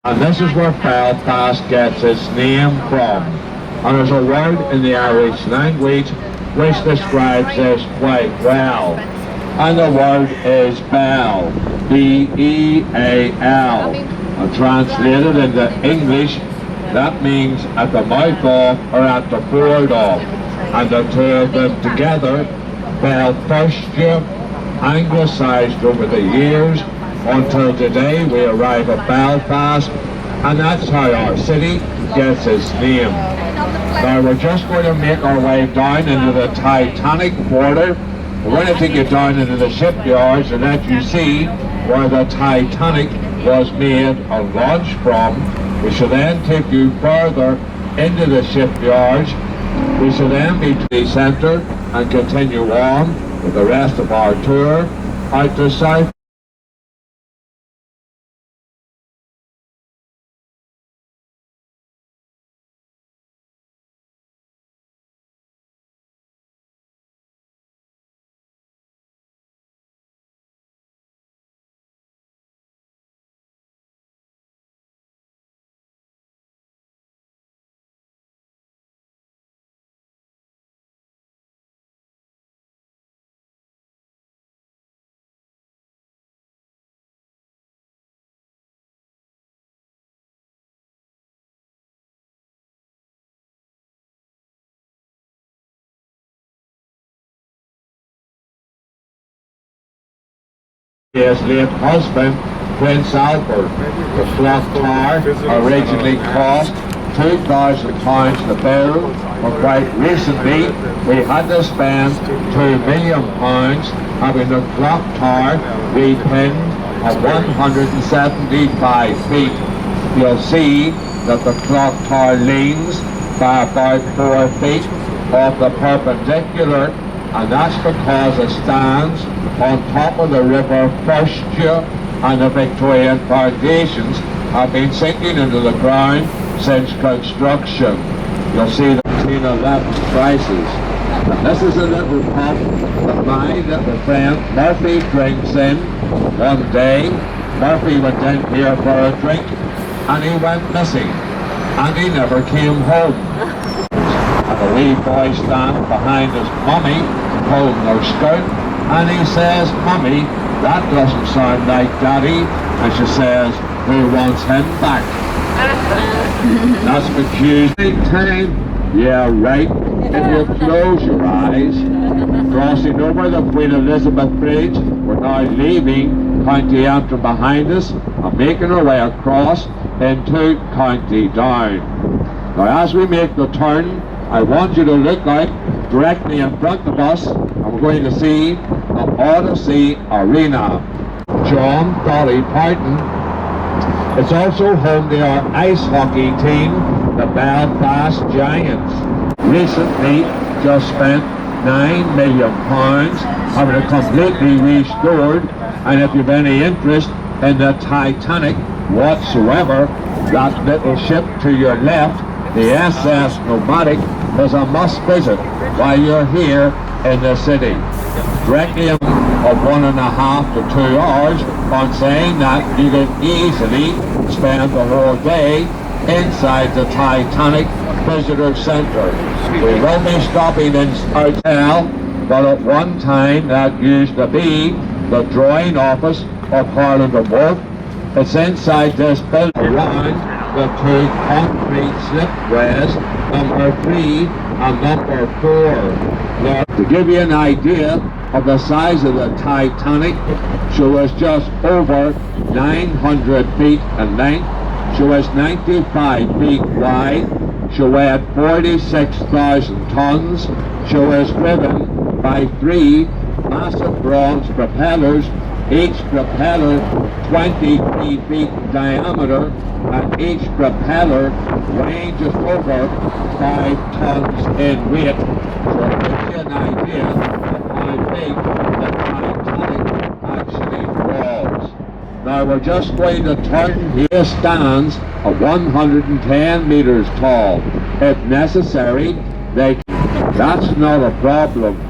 And this is where Belfast gets its name from. And there's a word in the Irish language which describes this quite well. And the word is bell, B-E-A-L. And translated into English, that means at the mouth of or at the ford of. And the two of them together, Belfast-hop, anglicised over the years until today we arrive at Belfast, and that's how our city gets its name. Now we're just going to make our way down into the Titanic quarter. We're going to take you down into the shipyards and let you see where the Titanic was made and launched from. We shall then take you further into the shipyards. We shall then be to the centre and continue on with the rest of our tour out to South. His late husband, Prince Albert. The clock tower originally cost £2,000 to build, but quite recently we had to spend £2 million having the clock tower repinned at 175 feet. You'll see that the clock tower leans by about 4 feet off the perpendicular, and that's because it stands on top of the river Belfast-hop, and the Victorian foundations have been sinking into the ground since construction. You'll see the 1911 crisis. And this is a little pub that my little friend Murphy drinks in. One day, Murphy went in here for a drink and he went missing, and he never came home. And a wee boy stands behind his mummy holding her skirt, and he says, "Mummy, that doesn't sound like Daddy." And she says, "Who wants him back?" That's the Tuesday time. Yeah, right. If you close your eyes, crossing over the Queen Elizabeth Bridge, we're now leaving County Antrim behind us and making our way across into County Down. Now as we make the turn, I want you to look out directly in front of us, and we're going to see the Odyssey Arena. John Dolly Parton. It's also home to our ice hockey team, the Belfast Giants. Recently just spent £9 million having it completely restored, and if you've any interest in the Titanic whatsoever, that little ship to your left, the SS Nomadic, is a must visit while you're here in the city. Directly of 1.5 to 2 hours, on saying that you can easily spend the whole day inside the Titanic Visitor Centre. We will be stopping in hotel, but at one time that used to be the drawing office of Harland and Wolff. It's inside this building around the two concrete slipways, number 3 and number 4. Now, to give you an idea of the size of the Titanic, she was just over 900 feet in length. She was 95 feet wide. She weighed 46,000 tons. She was driven by 3 massive bronze propellers, each propeller 23 feet in diameter, and each propeller weighing just over 5 tons in weight. So it gives you an idea of how big the Titanic actually was. Now we're just going to turn here. Stands at 110 meters tall. If necessary, that's not a problem. If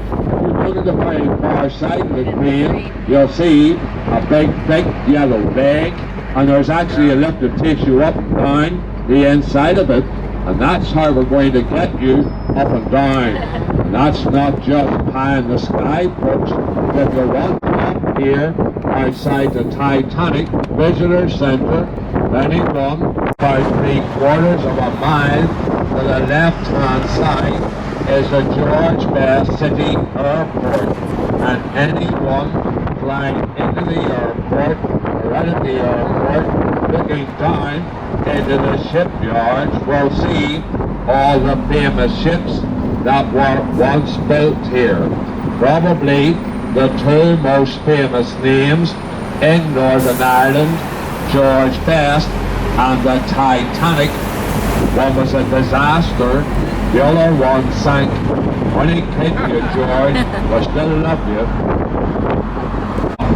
you go to the very far side of the crane, you'll see a big thick yellow bag. and there's actually a lift that takes you up and down the inside of it, and that's how we're going to get you up and down. And that's not just pie in the sky, folks. If you want to up here outside the Titanic Visitor Centre, then you run about 3/4 of a mile to the left-hand side is the George Best City Airport, and anyone flying into the airport or out of the airport looking down into the shipyards will see all the famous ships that were once built here. Probably the two most famous names in Northern Ireland, George Best and the Titanic. One was a disaster, the other one sank. Only kidding you, George, I still love you.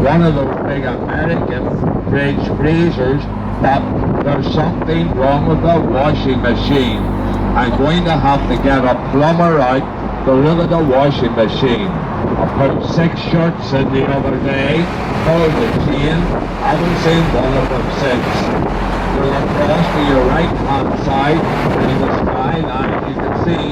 One of those big American fridge freezers, but there's something wrong with the washing machine. I'm going to have to get a plumber out to look at the washing machine. I put 6 shirts in the other day, pulled the chain, haven't seen one of them since. Go across to your right hand side in the skyline, you can see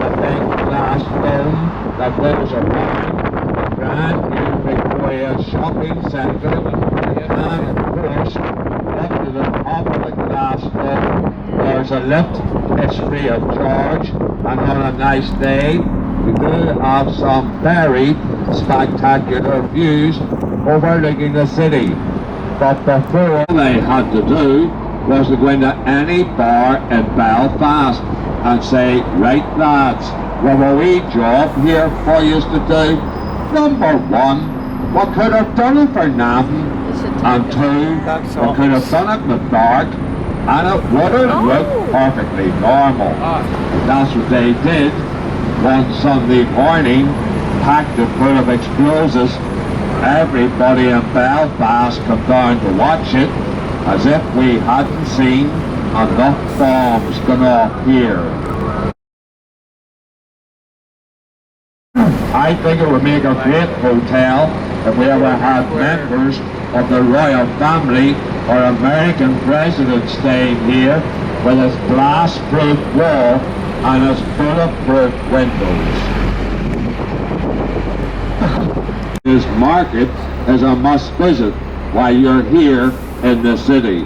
the big glass dome that goes around the brand new Victoria shopping centre, and of course up to the top of the glass dome there's a lift. It's free of charge, and on a nice day we do have some very spectacular views overlooking the city. But before, all they had to do was to go into any bar in Belfast and say, right lads, we have a wee job here for you to do. Number one, we could have done it for nothing, and two, we could have done it in the dark, and it would have looked perfectly normal. That's what they did one Sunday morning, packed it full of explosives. Everybody in Belfast come down to watch it, as if we hadn't seen enough bombs going off here. I think it would make a great hotel if we ever had members of the royal family or American president staying here, with its glass-proof wall and its bulletproof windows. This market is a must visit while you're here in the city.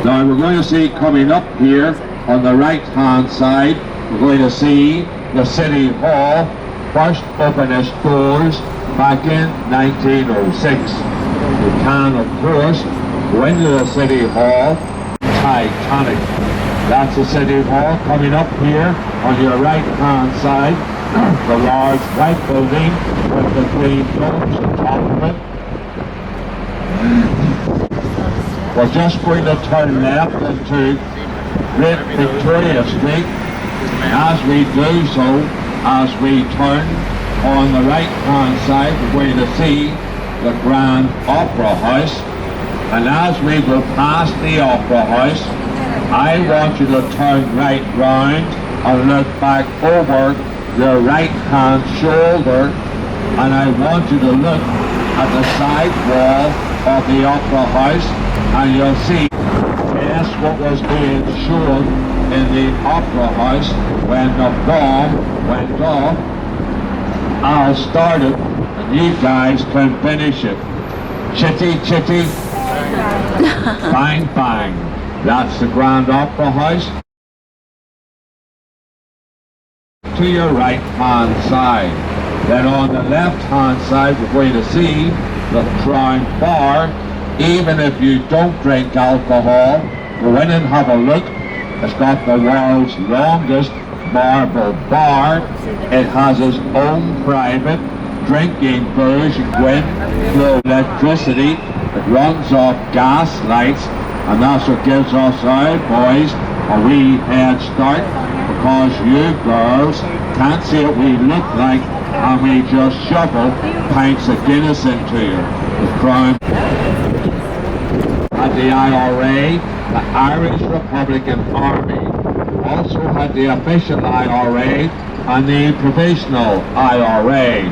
Now we're going to see coming up here on the right hand side, we're going to see the City Hall first open its doors back in 1906. You can of course go into the City Hall, Titanic. That's the City Hall coming up here on your right hand side. The large white building with the green domes on top of it. We're just going to turn left into Great Victoria Street. As we do so, as we turn on the right hand side, we're going to see the Grand Opera House. And as we go past the Opera House, I want you to turn right round and look back over your right hand shoulder, and I want you to look at the side wall of the Opera House, and you'll see just what was being shown in the Opera House when the bomb went off. I'll start it and you guys can finish it. Chitty chitty, bang bang. That's the Grand Opera House. To your right hand side. Then on the left hand side we're going to see the Crown Bar. Even if you don't drink alcohol, go in and have a look. It's got the world's longest marble bar. It has its own private drinking booze. You go in, through electricity. It runs off gas lights, and that's what gives us our boys a wee head start, because you girls can't see what we look like, and we just shovel pints of Guinness into you. The Crown had the IRA, the Irish Republican Army. Also had the official IRA and the provisional IRA.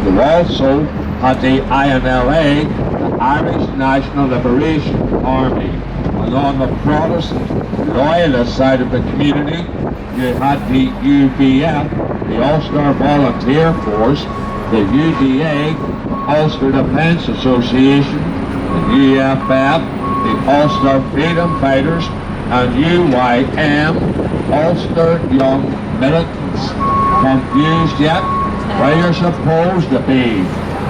You also had the INLA, the Irish National Liberation Army. And on the Protestant loyalist side of the community, you had the UBF, the Ulster Volunteer Force, the UDA, Ulster Defence Association, the UFF, the Ulster Freedom Fighters, and UYM, Ulster Young Militants. Confused yet? Where you're supposed to be.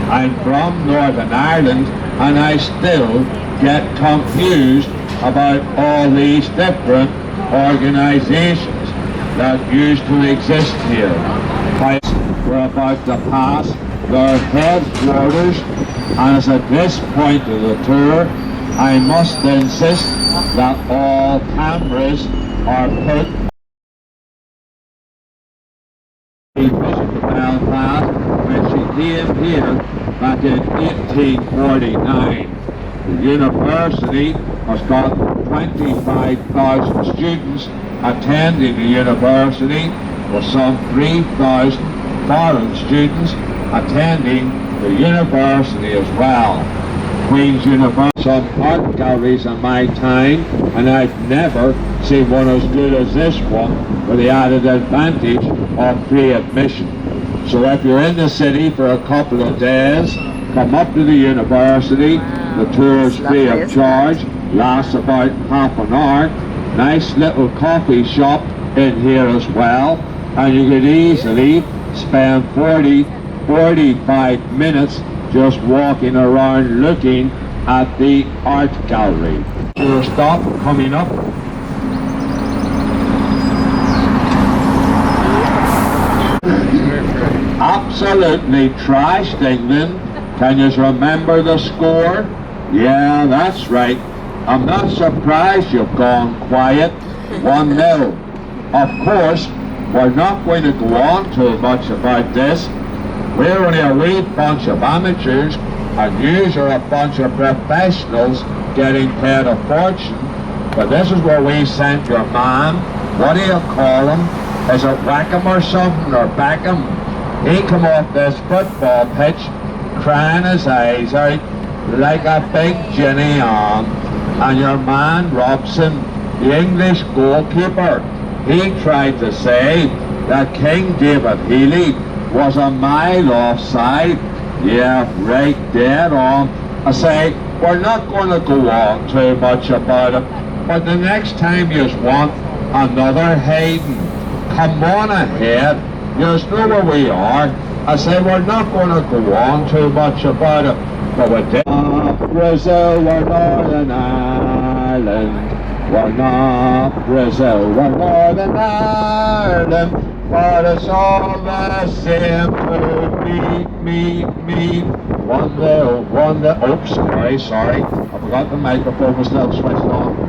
I'm from Northern Ireland, and I still get confused about all these different organisations that used to exist here. We're about to pass their headquarters, and it's at this point of the tour I must insist that all cameras are put in Bishop of Belfast when she came here back in 1849. The university has got 25,000 students attending the university, with some 3,000 foreign students attending the university as well. Queen's University, some art galleries in my time, and I've never seen one as good as this one, with the added advantage of free admission. So if you're in the city for a couple of days, come up to the university. The tour is free of charge, lasts about half an hour. Nice little coffee shop in here as well, and you could easily spend 45 minutes just walking around looking at the art gallery. Tour stop coming up. Absolutely trashed England. Can you remember the score? Yeah, that's right. I'm not surprised you've gone quiet. 1-0. Of course, we're not going to go on too much about this. We're only a wee bunch of amateurs, and you are a bunch of professionals getting paid a fortune. But this is where we sent your man. What do you call him? Is it Wackham or something, or Beckham? He come off this football pitch crying his eyes out like a big Jenny on. And your man Robson, the English goalkeeper, he tried to say that King David Healy was a mile offside. Yeah, right, dead on. I say, we're not going to go on too much about it, but the next time you want another Hayden, come on ahead. You know where we are. I say, we're not going to go on too much about it, but we did. Brazil, we're Northern Ireland. We're not Brazil, we're Northern Ireland. But it's all the same to me. 1-0. Oops, sorry. I forgot the microphone was still switched on.